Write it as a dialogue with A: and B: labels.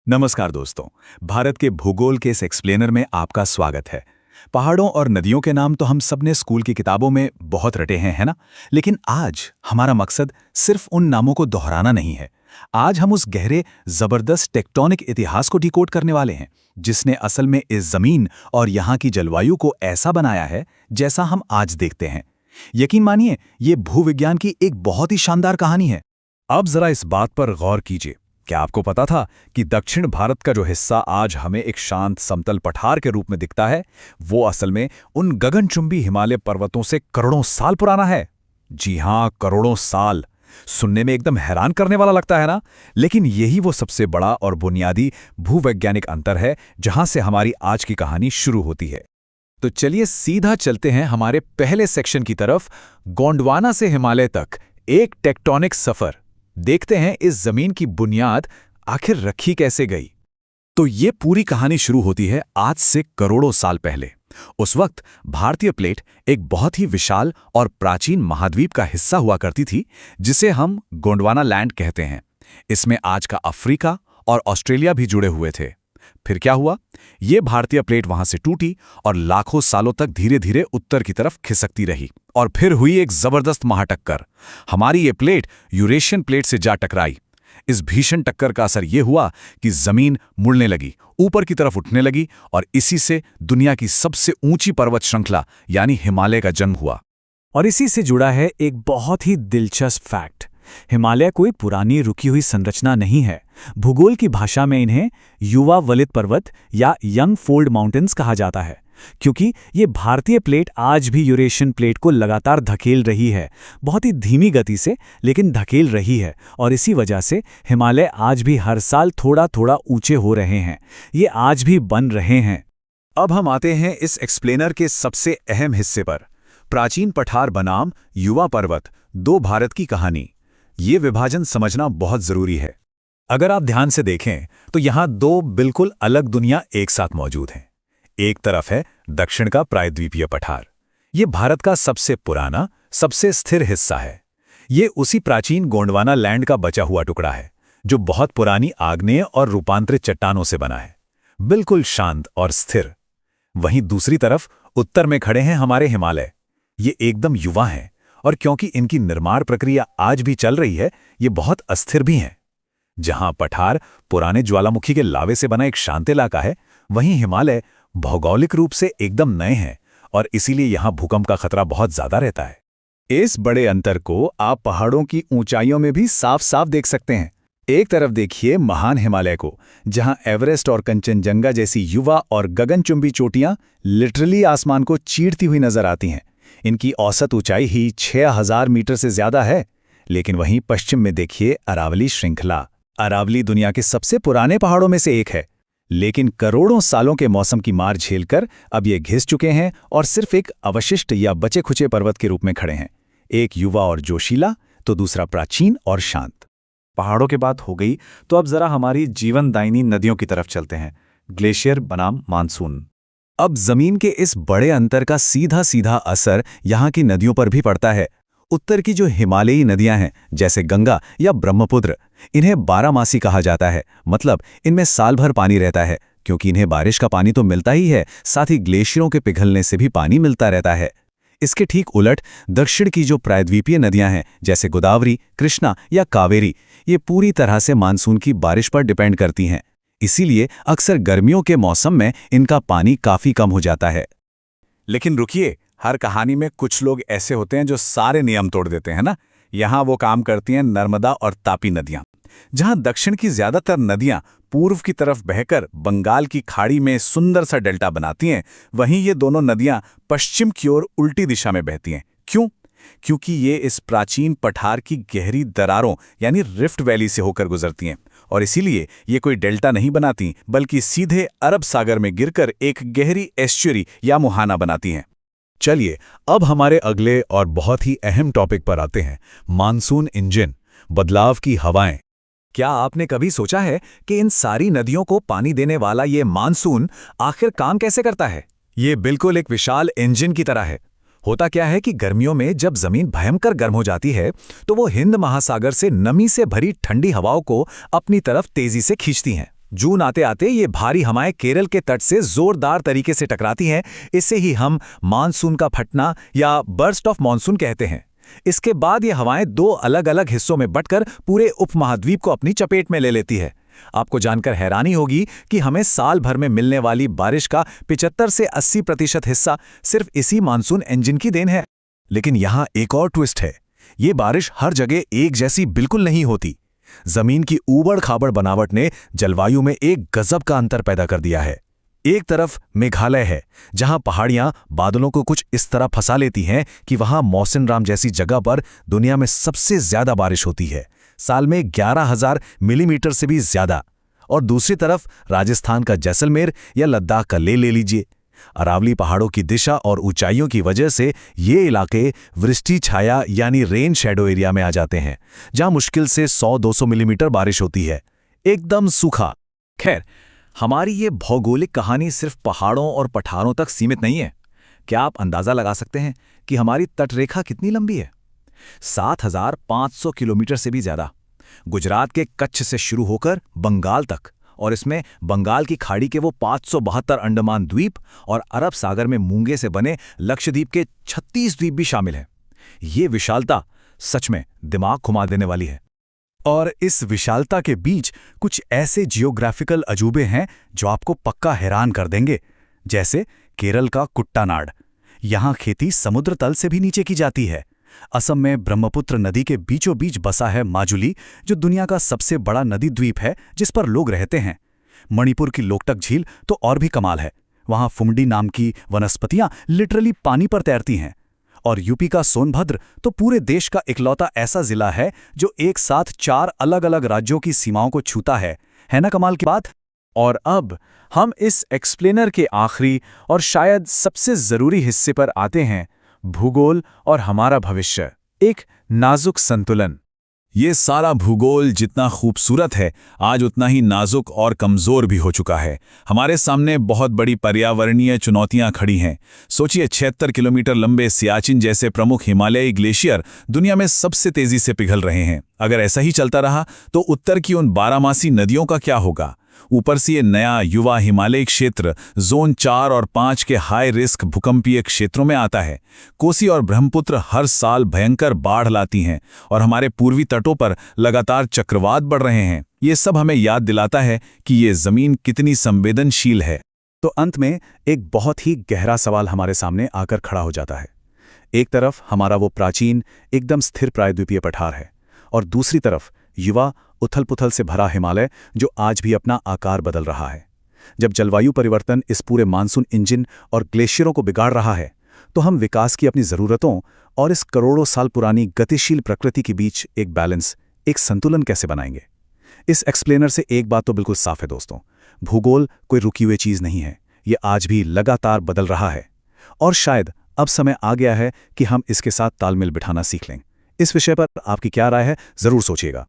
A: नमस्कार दोस्तों। भारत के भूगोल के इस एक्सप्लेनर में आपका स्वागत है। पहाड़ों और नदियों के नाम तो हम सबने स्कूल की किताबों में बहुत रटे हैं, है ना? लेकिन आज हमारा मकसद सिर्फ उन नामों को दोहराना नहीं है। आज हम उस गहरे, जबरदस्त टेक्टोनिक इतिहास को डिकोड करने वाले हैं, जिसने असल में इस जमीन और यहाँ की जलवायु को ऐसा बनाया है जैसा हम आज देखते हैं। यकीन मानिए, ये भूविज्ञान की एक बहुत ही शानदार कहानी है। अब जरा इस बात पर गौर कीजिए, क्या आपको पता था कि दक्षिण भारत का जो हिस्सा आज हमें एक शांत समतल पठार के रूप में दिखता है, वो असल में उन गगनचुंबी हिमालय पर्वतों से करोड़ों साल पुराना है? जी हां, करोड़ों साल। सुनने में एकदम हैरान करने वाला लगता है ना? लेकिन यही वो सबसे बड़ा और बुनियादी भूवैज्ञानिक अंतर है जहां से हमारी आज की कहानी शुरू होती है। तो चलिए सीधा चलते हैं हमारे पहले सेक्शन की तरफ, गोंडवाना से हिमालय तक एक टेक्टोनिक सफर। देखते हैं इस जमीन की बुनियाद आखिर रखी कैसे गई। तो ये पूरी कहानी शुरू होती है आज से करोड़ों साल पहले। उस वक्त भारतीय प्लेट एक बहुत ही विशाल और प्राचीन महाद्वीप का हिस्सा हुआ करती थी, जिसे हम गोंडवाना लैंड कहते हैं। इसमें आज का अफ्रीका और ऑस्ट्रेलिया भी जुड़े हुए थे। फिर क्या हुआ? ये भारतीय प्लेट वहां से टूटी और लाखों सालों तक धीरे धीरे उत्तर की तरफ खिसकती रही। और फिर हुई एक जबरदस्त महाटक्कर। हमारी ये प्लेट यूरेशियन प्लेट से जा टकराई। इस भीषण टक्कर का असर ये हुआ कि जमीन मुड़ने लगी, ऊपर की तरफ उठने लगी, और इसी से दुनिया की सबसे ऊंची पर्वत श्रृंखला यानी हिमालय का जन्म हुआ।
B: और इसी से जुड़ा है एक बहुत ही दिलचस्प फैक्ट। हिमालय कोई पुरानी रुकी हुई संरचना नहीं है। भूगोल की भाषा में इन्हें युवा वलित पर्वत या यंग फोल्ड माउंटेन्स कहा जाता है, क्योंकि ये भारतीय प्लेट आज भी यूरेशियन प्लेट को लगातार धकेल रही है। बहुत ही धीमी गति से, लेकिन धकेल रही है। और इसी वजह से हिमालय आज भी हर साल थोड़ा थोड़ा ऊंचे हो रहे हैं। ये आज भी बन रहे हैं।
A: अब हम आते हैं इस एक्सप्लेनर के सबसे अहम हिस्से पर, प्राचीन पठार बनाम युवा पर्वत, दो भारत की कहानी। ये विभाजन समझना बहुत जरूरी है। अगर आप ध्यान से देखें तो यहाँ दो बिल्कुल अलग दुनिया एक साथ मौजूद हैं। एक तरफ है दक्षिण का प्रायद्वीपीय पठार। ये भारत का सबसे पुराना, सबसे स्थिर हिस्सा है। ये उसी प्राचीन गोंडवाना लैंड का बचा हुआ टुकड़ा है, जो बहुत पुरानी आग्नेय और रूपांतरित चट्टानों से बना है, बिल्कुल शांत और स्थिर। वहीं दूसरी तरफ उत्तर में खड़े हैं हमारे हिमालय। ये एकदम युवा हैं, और क्योंकि इनकी निर्माण प्रक्रिया आज भी चल रही है, ये बहुत अस्थिर भी हैं। जहां पठार पुराने ज्वालामुखी के लावे से बना एक शांत इलाका है, वहीं हिमालय भौगोलिक रूप से एकदम नए हैं, और इसीलिए यहां भूकंप का खतरा बहुत ज्यादा रहता है। इस बड़े अंतर को आप पहाड़ों की ऊंचाइयों में भी साफ साफ देख सकते हैं। एक तरफ देखिए महान हिमालय को, जहां एवरेस्ट और कंचनजंगा जैसी युवा और गगनचुंबी चोटियां लिटरली आसमान को चीरती हुई नजर आती हैं। इनकी औसत ऊंचाई ही 6000 मीटर से ज्यादा है। लेकिन वहीं पश्चिम में देखिए अरावली श्रृंखला। अरावली दुनिया के सबसे पुराने पहाड़ों में से एक है, लेकिन करोड़ों सालों के मौसम की मार झेलकर अब ये घिस चुके हैं और सिर्फ एक अवशिष्ट या बचे खुचे पर्वत के रूप में खड़े हैं। एक युवा और जोशीला, तो दूसरा प्राचीन और शांत।
B: पहाड़ों की बात हो गई, तो अब जरा हमारी जीवनदायिनी नदियों की तरफ चलते हैं, ग्लेशियर बनाम मानसून।
A: अब जमीन के इस बड़े अंतर का सीधा सीधा असर यहाँ की नदियों पर भी पड़ता है। उत्तर की जो हिमालयी नदियां हैं, जैसे गंगा या ब्रह्मपुत्र, इन्हें बारहमासी कहा जाता है। मतलब इनमें साल भर पानी रहता है, क्योंकि इन्हें बारिश का पानी तो मिलता ही है, साथ ही ग्लेशियरों के पिघलने से भी पानी मिलता रहता है। इसके ठीक उलट दक्षिण की जो प्रायद्वीपीय नदियां हैं, जैसे गोदावरी, कृष्णा या कावेरी, ये पूरी तरह से मानसून की बारिश पर डिपेंड करती हैं। इसीलिए अक्सर गर्मियों के मौसम में इनका पानी काफी कम हो जाता है। लेकिन रुकिए, हर कहानी में कुछ लोग ऐसे होते हैं जो सारे नियम तोड़ देते हैं ना। यहाँ वो काम करती हैं नर्मदा और तापी नदियाँ। जहाँ दक्षिण की ज्यादातर नदियाँ पूर्व की तरफ बहकर बंगाल की खाड़ी में सुंदर सा डेल्टा बनाती हैं, वहीं ये दोनों नदियाँ पश्चिम की ओर उल्टी दिशा में बहती हैं। क्यों? क्योंकि ये इस प्राचीन पठार की गहरी दरारों यानी रिफ्ट वैली से होकर गुजरती हैं, और इसीलिए ये कोई डेल्टा नहीं बनाती, बल्कि सीधे अरब सागर में गिरकर एक गहरी एस्चुरी या मुहाना बनाती हैं। चलिए अब हमारे अगले और बहुत ही अहम टॉपिक पर आते हैं, मानसून इंजन, बदलाव की हवाएं। क्या आपने कभी सोचा है कि इन सारी नदियों को पानी देने वाला ये मानसून आखिर काम कैसे करता है? ये बिल्कुल एक विशाल इंजन की तरह है। होता क्या है कि गर्मियों में जब जमीन भयंकर गर्म हो जाती है, तो वो हिंद महासागर से नमी से भरी ठंडी हवाओं को अपनी तरफ तेजी से खींचती हैं।
B: जून आते आते ये भारी हवाएं केरल के तट से जोरदार तरीके से टकराती हैं। इसे ही हम मानसून का फटना या बर्स्ट ऑफ मानसून कहते हैं। इसके बाद ये हवाएं दो अलग अलग हिस्सों में बंटकर पूरे उपमहाद्वीप को अपनी चपेट में ले लेती है। आपको जानकर हैरानी होगी कि हमें साल भर में मिलने वाली बारिश का 75 से 80% हिस्सा सिर्फ इसी मानसून इंजन की देन है।
A: लेकिन यहाँ एक और ट्विस्ट है। ये बारिश हर जगह एक जैसी बिल्कुल नहीं होती। जमीन की ऊबड़-खाबड़ बनावट ने जलवायु में एक गजब का अंतर पैदा कर दिया है। एक तरफ मेघालय है, जहां पहाड़ियां बादलों को कुछ इस तरह फंसा लेती हैं कि वहां मौसिनराम जैसी जगह पर दुनिया में सबसे ज्यादा बारिश होती है, साल में 11,000 मिलीमीटर से भी ज्यादा। और दूसरी तरफ राजस्थान का जैसलमेर या लद्दाख का ले लीजिए। अरावली पहाड़ों की दिशा और ऊंचाइयों की वजह से ये इलाके वृष्टि छाया यानी रेन शैडो एरिया में आ जाते हैं, जहां मुश्किल से 100-200 मिलीमीटर बारिश होती है। एकदम सूखा।
B: खैर, हमारी ये भौगोलिक कहानी सिर्फ पहाड़ों और पठारों तक सीमित नहीं है। क्या आप अंदाजा लगा सकते हैं कि हमारी तटरेखा कितनी लंबी है? 7,500 किलोमीटर से भी ज्यादा। गुजरात के कच्छ से शुरू होकर बंगाल तक, और इसमें बंगाल की खाड़ी के वो 572 अंडमान द्वीप और अरब सागर में मूंगे से बने लक्षद्वीप के 36 द्वीप भी शामिल हैं। ये विशालता सच में दिमाग घुमा देने वाली है।
A: और इस विशालता के बीच कुछ ऐसे जियोग्राफिकल अजूबे हैं जो आपको पक्का हैरान कर देंगे। जैसे केरल का कुट्टानाड। यहाँ खेती समुद्र तल से भी नीचे की जाती है। असम में ब्रह्मपुत्र नदी के बीचों बीच बसा है माजुली, जो दुनिया का सबसे बड़ा नदी द्वीप है जिस पर लोग रहते हैं। मणिपुर की लोकटक झील तो और भी कमाल है। वहाँ फुमडी नाम की वनस्पतियां लिटरली पानी पर तैरती हैं। और यूपी का सोनभद्र तो पूरे देश का इकलौता ऐसा जिला है जो एक साथ 4 अलग-अलग राज्यों की सीमाओं को छूता है ना कमाल की बात?
B: और अब हम इस एक्सप्लेनर के आखिरी और शायद सबसे जरूरी हिस्से पर आते हैं, भूगोल और हमारा भविष्य। एक नाजुक संतुलन।
A: ये सारा भूगोल जितना खूबसूरत है, आज उतना ही नाजुक और कमज़ोर भी हो चुका है। हमारे सामने बहुत बड़ी पर्यावरणीय चुनौतियां खड़ी हैं। सोचिए, 76 किलोमीटर लंबे सियाचिन जैसे प्रमुख हिमालयी ग्लेशियर दुनिया में सबसे तेज़ी से पिघल रहे हैं। अगर ऐसा ही चलता रहा तो उत्तर की उन 12 नदियों का क्या होगा? ऊपर से ये नया युवा हिमालयी क्षेत्र जोन 4 और 5 के हाई रिस्क भूकंपीय क्षेत्रों में आता है। कोसी और ब्रह्मपुत्र हर साल भयंकर बाढ़ लाती हैं और हमारे पूर्वी तटों पर लगातार चक्रवात बढ़ रहे हैं। ये सब हमें याद दिलाता है कि ये जमीन कितनी संवेदनशील है।
B: तो अंत में एक बहुत ही गहरा सवाल हमारे सामने आकर खड़ा हो जाता है। एक तरफ हमारा वो प्राचीन एकदम स्थिर प्रायद्वीपीय पठार है, और दूसरी तरफ युवा उथल-पुथल से भरा हिमालय जो आज भी अपना आकार बदल रहा है। जब जलवायु परिवर्तन इस पूरे मानसून इंजन और ग्लेशियरों को बिगाड़ रहा है, तो हम विकास की अपनी ज़रूरतों और इस करोड़ों साल पुरानी गतिशील प्रकृति के बीच एक बैलेंस, एक संतुलन कैसे बनाएंगे? इस एक्सप्लेनर से एक बात तो बिल्कुल साफ है दोस्तों, भूगोल कोई रुकी हुई चीज़ नहीं है। ये आज भी लगातार बदल रहा है, और शायद अब समय आ गया है कि हम इसके साथ तालमेल बिठाना सीख लें। इस विषय पर आपकी क्या राय है, ज़रूर सोचिएगा।